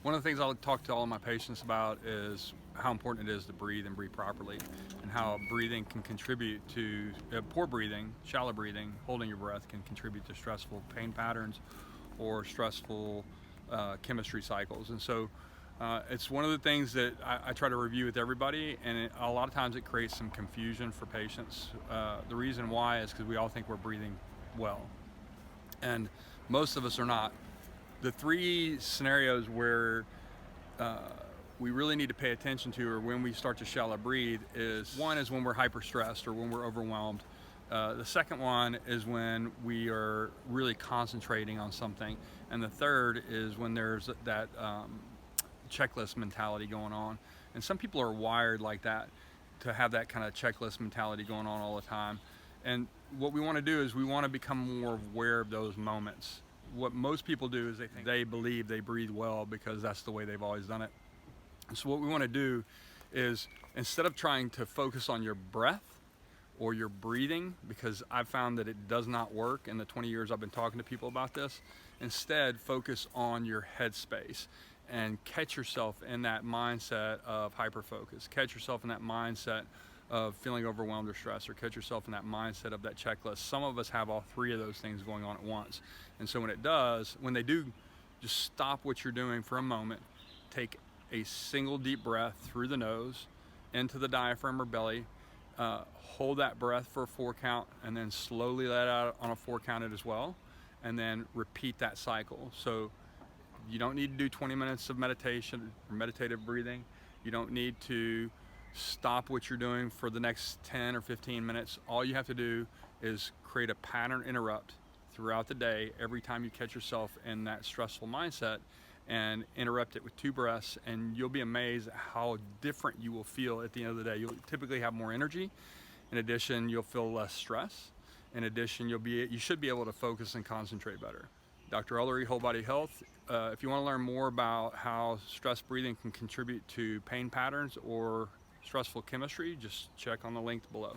One of the things I'll talk to all of my patients about is how important it is to breathe and breathe properly, and how breathing can contribute to poor breathing, shallow breathing, holding your breath can contribute to stressful pain patterns or stressful chemistry cycles. And so it's one of the things that I try to review with everybody, and a lot of times it creates some confusion for patients. The reason why is because we all think we're breathing well, and most of us are not. The three scenarios where we really need to pay attention to, or when we start to shallow breathe, is one is when we're hyper stressed or when we're overwhelmed. The second one is when we are really concentrating on something, and the third is when there's that checklist mentality going on. And some people are wired like that, to have that kind of checklist mentality going on all the time. And what we want to do is we want to become more aware of those moments. What most people do is they believe they breathe well because that's the way they've always done it. So what we want to do is, instead of trying to focus on your breath or your breathing, because I've found that it does not work in the 20 years I've been talking to people about this, instead focus on your headspace and catch yourself in that mindset of hyper-focus. Catch yourself in that mindset of feeling overwhelmed or stressed, or catch yourself in that mindset of that checklist. Some of us have all three of those things going on at once. And so when they do, just stop what you're doing for a moment, take a single deep breath through the nose into the diaphragm or belly, hold that breath for a 4 count, and then slowly let out on a 4 counted as well, and then repeat that cycle. So you don't need to do 20 minutes of meditation or meditative breathing. You don't need to stop what you're doing for the next 10 or 15 minutes. All you have to do is create a pattern interrupt throughout the day every time you catch yourself in that stressful mindset, and interrupt it with 2 breaths, and you'll be amazed at how different you will feel at the end of the day. You'll typically have more energy. In addition, you'll feel less stress. In addition, you should be able to focus and concentrate better. Dr. Ullery, Whole Body Health. If you want to learn more about how stress breathing can contribute to pain patterns or stressful chemistry, just check on the link below.